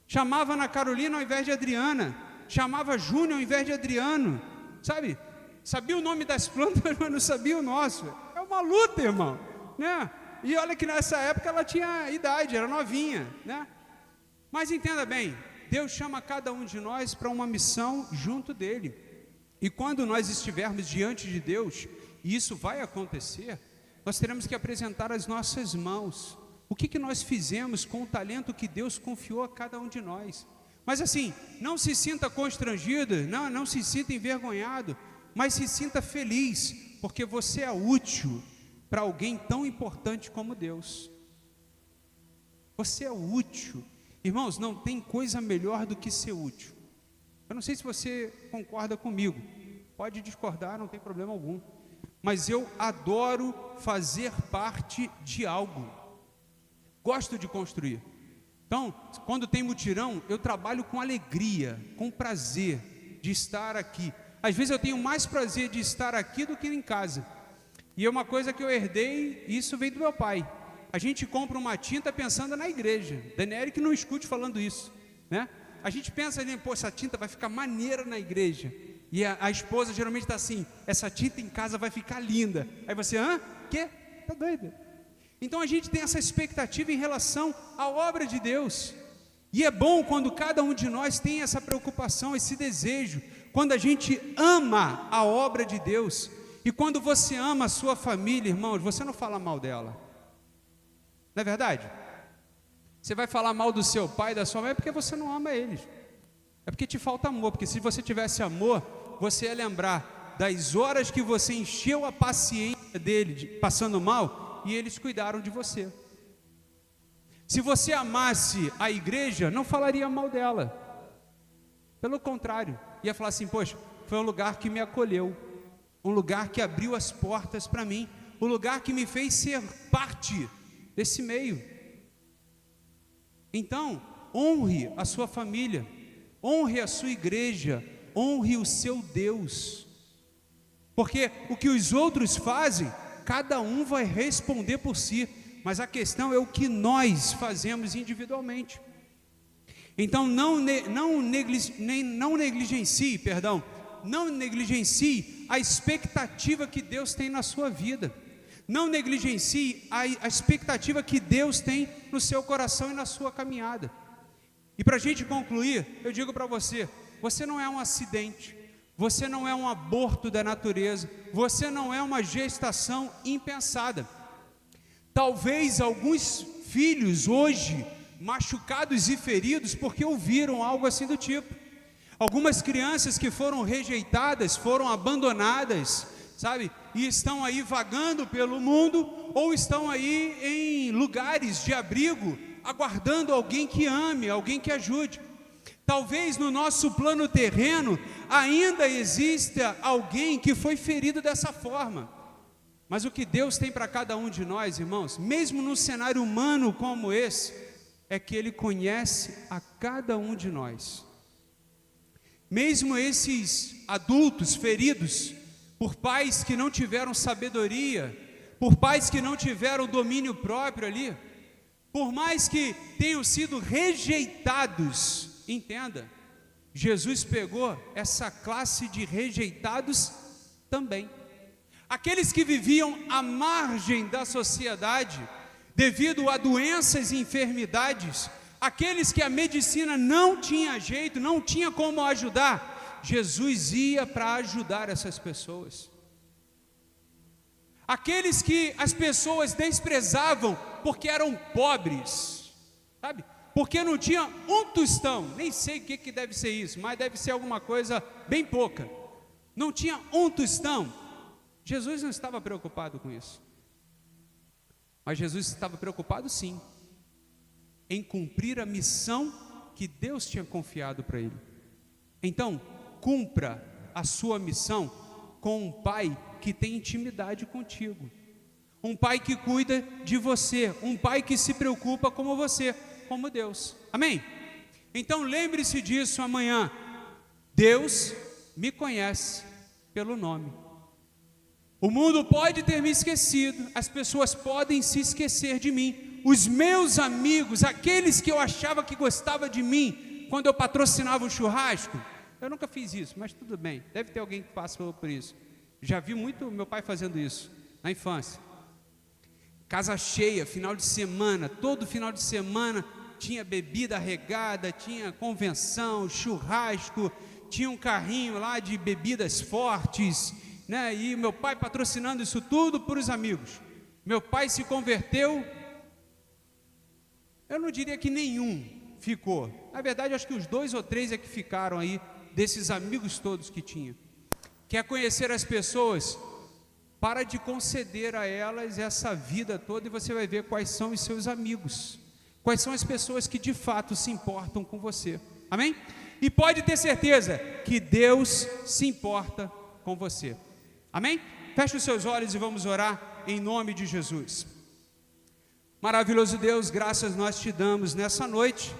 Chamava Ana Carolina ao invés de Adriana, chamava Júnior ao invés de Adriano, sabe? Sabia o nome das plantas, mas não sabia o nosso. É uma luta, irmão, né? E olha que nessa época ela tinha idade, era novinha, né? Mas entenda bem, Deus chama cada um de nós para uma missão junto dele. E quando nós estivermos diante de Deus, e isso vai acontecer, nós teremos que apresentar as nossas mãos. O que nós fizemos com o talento que Deus confiou a cada um de nós. Mas assim, não se sinta constrangido, não se sinta envergonhado, mas se sinta feliz, porque você é útil para alguém tão importante como Deus. Você é útil. Irmãos, não tem coisa melhor do que ser útil. Eu não sei se você concorda comigo, pode discordar, não tem problema algum, mas eu adoro fazer parte de algo, gosto de construir. Então, quando tem mutirão, eu trabalho com alegria, com prazer de estar aqui. Às vezes eu tenho mais prazer de estar aqui do que em casa. E é uma coisa que eu herdei, isso veio do meu pai. A gente compra uma tinta pensando na igreja. Daniel que não escute falando isso, né? A gente pensa ali, pô, essa tinta vai ficar maneira na igreja. E a esposa geralmente está assim, essa tinta em casa vai ficar linda. Aí você, quê? Tá doido? Então a gente tem essa expectativa em relação à obra de Deus. E é bom quando cada um de nós tem essa preocupação, esse desejo. Quando a gente ama a obra de Deus. E quando você ama a sua família, irmãos, você não fala mal dela. Não é verdade? Você vai falar mal do seu pai, da sua mãe, é porque você não ama eles. É porque te falta amor, porque se você tivesse amor, você ia lembrar das horas que você encheu a paciência dele, passando mal, e eles cuidaram de você. Se você amasse a igreja, não falaria mal dela. Pelo contrário, ia falar assim: poxa, foi um lugar que me acolheu, um lugar que abriu as portas para mim, um lugar que me fez ser parte desse meio. Então, honre a sua família, honre a sua igreja, honre o seu Deus, porque o que os outros fazem, cada um vai responder por si, mas a questão é o que nós fazemos individualmente. Então não negligencie a expectativa que Deus tem na sua vida. Não negligencie a expectativa que Deus tem no seu coração e na sua caminhada. E para a gente concluir, eu digo para você: você não é um acidente, você não é um aborto da natureza, você não é uma gestação impensada. Talvez alguns filhos hoje machucados e feridos porque ouviram algo assim do tipo. Algumas crianças que foram rejeitadas, foram abandonadas, sabe? E estão aí vagando pelo mundo, ou estão aí em lugares de abrigo, aguardando alguém que ame, alguém que ajude. Talvez no nosso plano terreno ainda exista alguém que foi ferido dessa forma. Mas o que Deus tem para cada um de nós, irmãos, mesmo num cenário humano como esse, é que Ele conhece a cada um de nós. Mesmo esses adultos feridos por pais que não tiveram sabedoria, por pais que não tiveram domínio próprio ali, por mais que tenham sido rejeitados, entenda, Jesus pegou essa classe de rejeitados também. Aqueles que viviam à margem da sociedade, devido a doenças e enfermidades, aqueles que a medicina não tinha jeito, não tinha como ajudar, Jesus ia para ajudar essas pessoas. Aqueles que as pessoas desprezavam porque eram pobres, sabe? Porque não tinha um tostão, nem sei o que deve ser isso, mas deve ser alguma coisa bem pouca. Não tinha um tostão. Jesus não estava preocupado com isso, mas Jesus estava preocupado sim, em cumprir a missão que Deus tinha confiado para ele. Então, cumpra a sua missão com um pai que tem intimidade contigo, um pai que cuida de você, um pai que se preocupa como você, como Deus. Amém? Então lembre-se disso amanhã: Deus me conhece pelo nome. O mundo pode ter me esquecido, as pessoas podem se esquecer de mim, os meus amigos, aqueles que eu achava que gostava de mim, quando eu patrocinava o churrasco, eu nunca fiz isso, mas tudo bem, deve ter alguém que passou por isso. Já vi muito meu pai fazendo isso, na infância. Casa cheia, final de semana, todo final de semana tinha bebida regada, tinha convenção, churrasco, tinha um carrinho lá de bebidas fortes, né? E meu pai patrocinando isso tudo para os amigos. Meu pai se converteu, eu não diria que nenhum ficou, na verdade acho que os 2 ou 3 é que ficaram aí, desses amigos todos que tinha. Quer conhecer as pessoas? Para de conceder a elas essa vida toda e você vai ver quais são os seus amigos, quais são as pessoas que de fato se importam com você. Amém? E pode ter certeza que Deus se importa com você. Amém? Feche os seus olhos e vamos orar em nome de Jesus. Maravilhoso Deus, graças nós te damos nessa noite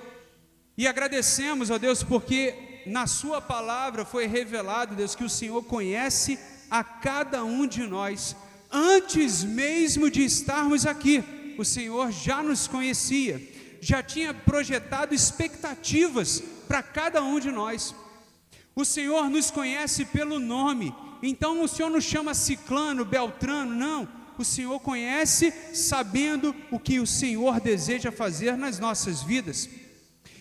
e agradecemos, ó Deus, porque na sua palavra foi revelado, Deus, que o Senhor conhece a cada um de nós. Antes mesmo de estarmos aqui, o Senhor já nos conhecia, já tinha projetado expectativas para cada um de nós. O Senhor nos conhece pelo nome. Então o Senhor não chama Ciclano, Beltrano, não. O Senhor conhece sabendo o que o Senhor deseja fazer nas nossas vidas.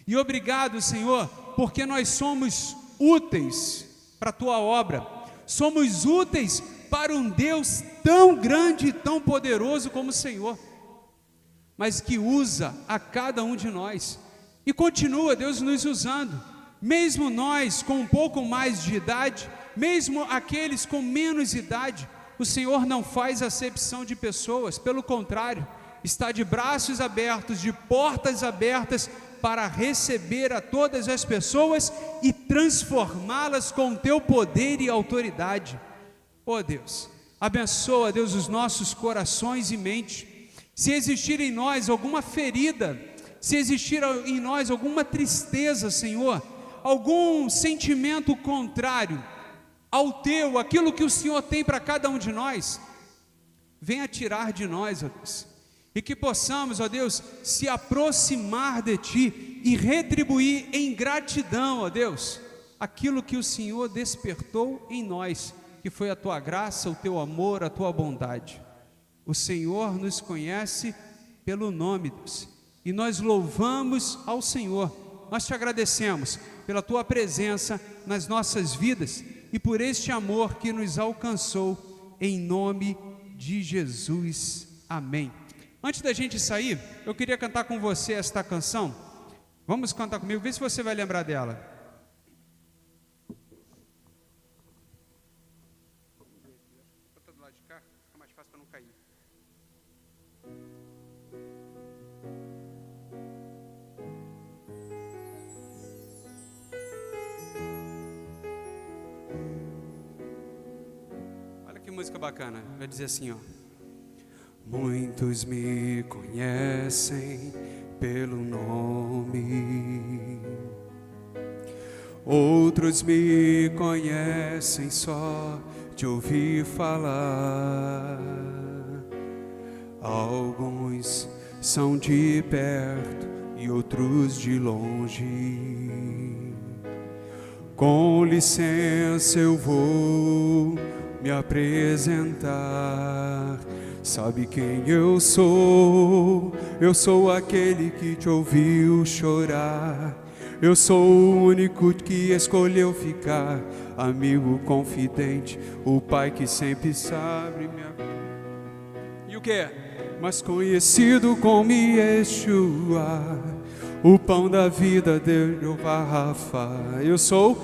E obrigado, Senhor, porque nós somos úteis para a Tua obra. Somos úteis para um Deus tão grande e tão poderoso como o Senhor. mas que usa a cada um de nós. E continua, Deus, nos usando, mesmo nós com um pouco mais de idade, mesmo aqueles com menos idade. O Senhor não faz acepção de pessoas, pelo contrário, está de braços abertos, de portas abertas, para receber a todas as pessoas e transformá-las com o teu poder e autoridade. Oh Deus, abençoa, Deus, os nossos corações e mente. Se existir em nós alguma ferida, se existir em nós alguma tristeza, Senhor, algum sentimento contrário ao teu, aquilo que o Senhor tem para cada um de nós, venha tirar de nós, ó Deus, e que possamos, ó Deus, se aproximar de Ti e retribuir em gratidão, ó Deus, aquilo que o Senhor despertou em nós, que foi a Tua graça, o Teu amor, a Tua bondade. O Senhor nos conhece pelo nome, Deus, e nós louvamos ao Senhor. Nós Te agradecemos pela Tua presença nas nossas vidas e por este amor que nos alcançou, em nome de Jesus. Amém. Antes da gente sair, eu queria cantar com você esta canção. Vamos cantar comigo, vê se você vai lembrar dela. Bota do lado de cá, fica mais fácil para não cair. Olha que música bacana, vai dizer assim, ó. Muitos me conhecem pelo nome, outros me conhecem só de ouvir falar. Alguns são de perto e outros de longe. Com licença eu vou me apresentar. Sabe quem eu sou? Eu sou aquele que te ouviu chorar. Eu sou o único que escolheu ficar, amigo confidente, o pai que sempre sabe minha... E o que? Mas conhecido como Yeshua, o pão da vida deu Rafa. Eu sou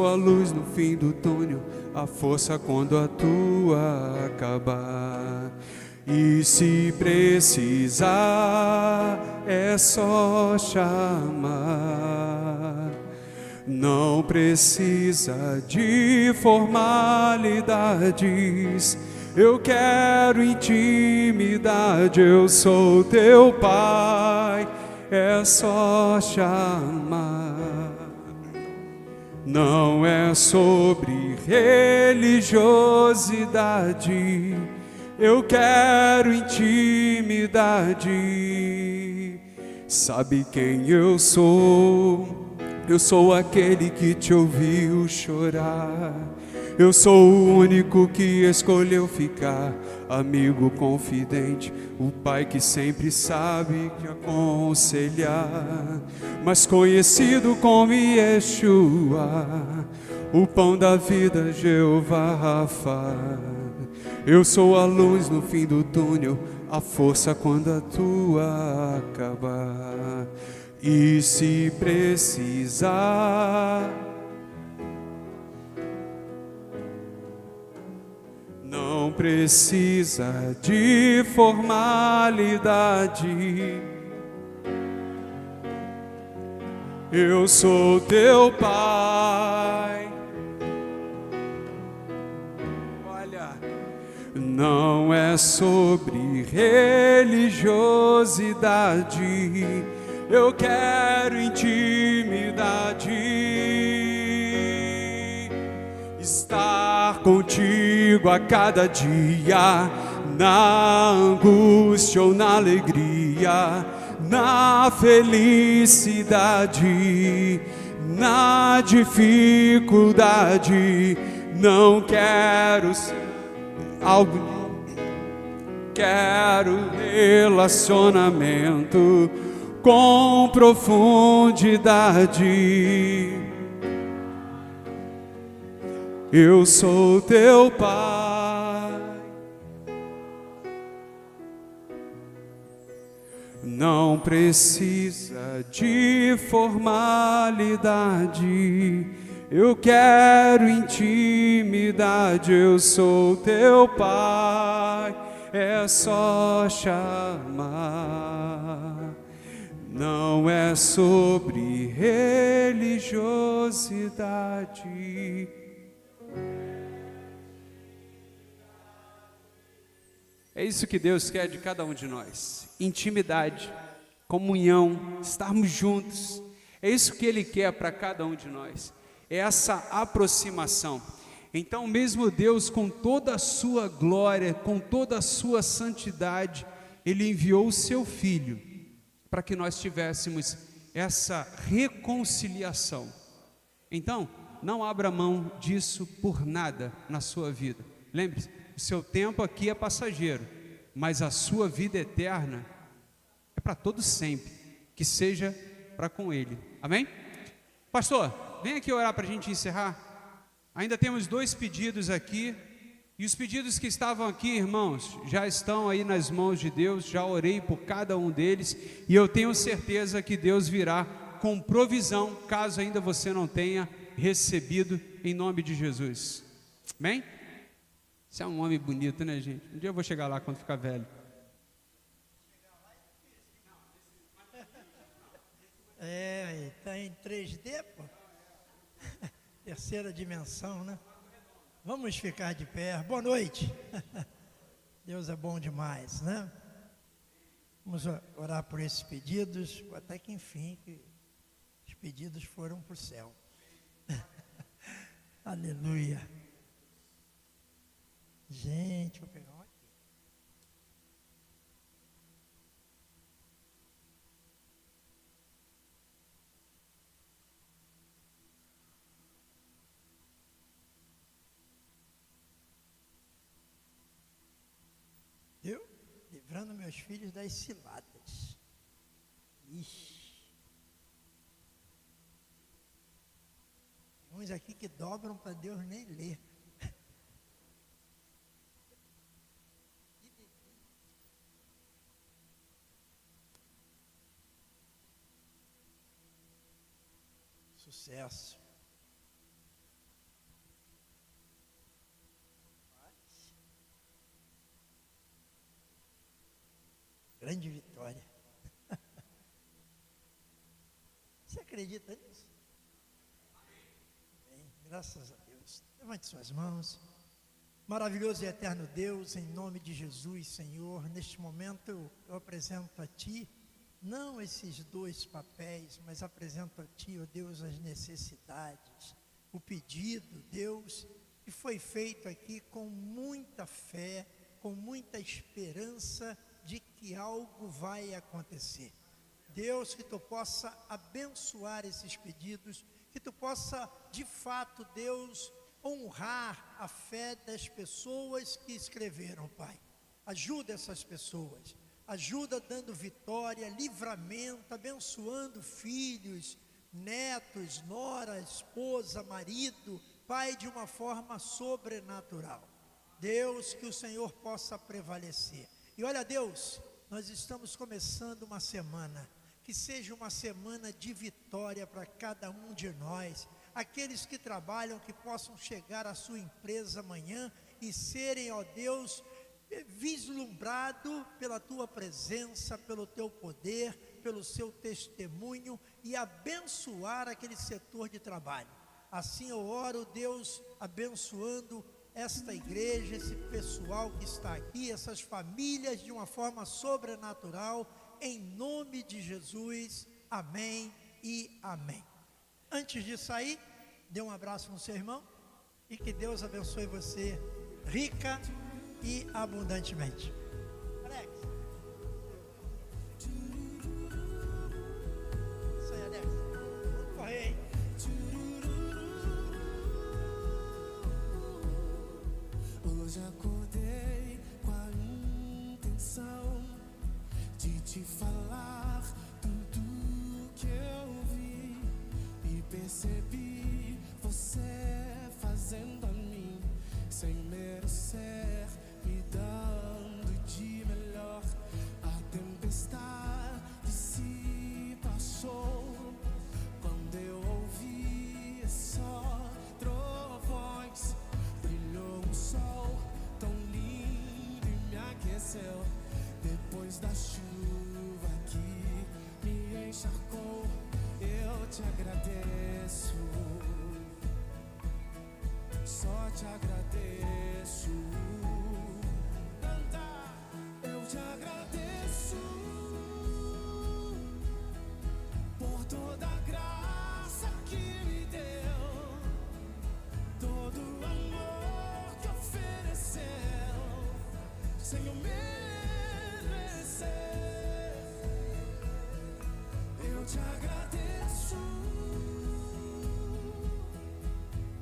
a luz no fim do túnel, a força quando a tua acabar. E se precisar, é só chamar. Não precisa de formalidades. Eu quero intimidade. Eu sou teu pai. É só chamar. Não é sobre religiosidade. Eu quero intimidade. Sabe quem eu sou? Eu sou aquele que te ouviu chorar. Eu sou o único que escolheu ficar, amigo confidente, o pai que sempre sabe que aconselhar. Mas conhecido como Yeshua, o pão da vida, Jeová Rafa. Eu sou a luz no fim do túnel, a força quando a tua acabar. E se precisar, não precisa de formalidade. Eu sou teu pai. Não é sobre religiosidade. Eu quero intimidade. Estar contigo a cada dia, na angústia ou na alegria, na felicidade, na dificuldade. Não quero ser algo, quero relacionamento com profundidade. Eu sou teu pai. Não precisa de formalidade, eu quero intimidade, eu sou teu pai, é só chamar. Não é sobre religiosidade. É isso que Deus quer de cada um de nós: intimidade, comunhão, estarmos juntos. É isso que Ele quer para cada um de nós, é essa aproximação. Então, mesmo Deus, com toda a sua glória, com toda a sua santidade, Ele enviou o seu Filho para que nós tivéssemos essa reconciliação. Então, não abra mão disso por nada na sua vida. Lembre-se, o seu tempo aqui é passageiro, mas a sua vida eterna é para todo sempre, que seja para com Ele. Amém? Pastor, vem aqui orar para a gente encerrar. Ainda temos 2 pedidos aqui, e os pedidos que estavam aqui, irmãos, já estão aí nas mãos de Deus. Já orei por cada um deles, e eu tenho certeza que Deus virá com provisão, caso ainda você não tenha recebido, em nome de Jesus. Amém? Você é um homem bonito, né, gente? Um dia eu vou chegar lá quando ficar velho. Está em 3D, pô. Terceira dimensão, né? Vamos ficar de pé. Boa noite. Deus é bom demais, né? Vamos orar por esses pedidos, até que enfim, que os pedidos foram para o céu. Aleluia. Gente, vou pegar um aqui. Eu livrando meus filhos das ciladas. Ixi. Tem uns aqui que dobram para Deus nem ler. Sucesso. Grande vitória. Você acredita nisso? Bem, graças a Deus. Levante suas mãos. Maravilhoso e eterno Deus, em nome de Jesus, Senhor, neste momento eu apresento a Ti, não esses 2 papéis, mas apresento a Ti, ó Deus, as necessidades, o pedido, Deus, que foi feito aqui com muita fé, com muita esperança de que algo vai acontecer. Deus, que Tu possa abençoar esses pedidos, que Tu possa, de fato, Deus, honrar a fé das pessoas que escreveram, Pai. Ajuda essas pessoas, ajuda dando vitória, livramento, abençoando filhos, netos, nora, esposa, marido, Pai, de uma forma sobrenatural. Deus, que o Senhor possa prevalecer. E olha, Deus, nós estamos começando uma semana, que seja uma semana de vitória para cada um de nós. Aqueles que trabalham, que possam chegar à sua empresa amanhã e serem, ó Deus, vislumbrado pela Tua presença, pelo Teu poder, pelo Seu testemunho, e abençoar aquele setor de trabalho. Assim eu oro, Deus, abençoando esta igreja, esse pessoal que está aqui, essas famílias, de uma forma sobrenatural, em nome de Jesus, amém e amém. Antes de sair, dê um abraço no seu irmão, e que Deus abençoe você rica e abundantemente. Alex. Isso aí, Alex. Vamos correr, hein? Hoje acordei com a intenção de te falar tudo que eu vi e percebi você fazendo a mim sem merecer, me dando de melhor. A tempestade depois da chuva que me encharcou, eu te agradeço, só te agradeço. Canta, eu te agradeço por toda a graça que me deu, todo o amor que ofereceu, sem eu merecer. Eu te agradeço,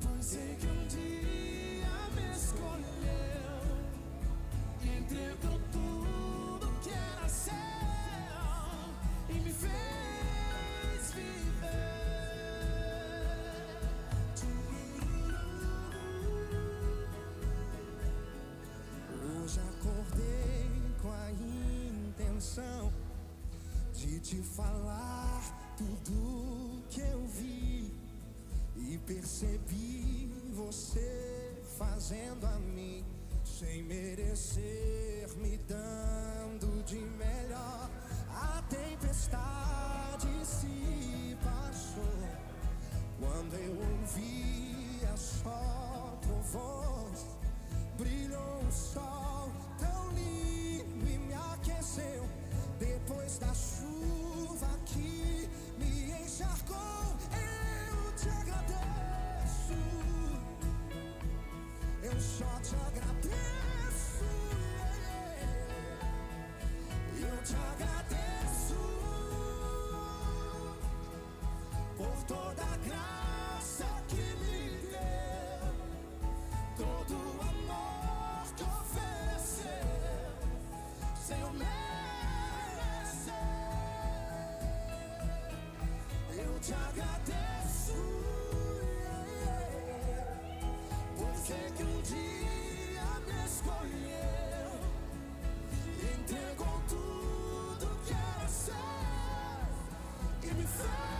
pois sei que um dia me escolheu e entregou tudo que era seu e me fez viver. Hoje acordei com a intenção de te falar tudo que eu vi e percebi você fazendo a mim sem merecer, me dando de melhor. A tempestade se passou quando eu ouvi a sua voz. Brilhou um sol tão lindo e me aqueceu depois da chuva que me encharcou. Eu te agradeço, eu só te agradeço, eu te agradeço por toda a graça que me deu, todo o amor que ofereceu, sem eu merecer. Eu te agradeço, porque que um dia me escolheu, entregou tudo que era seu e me fez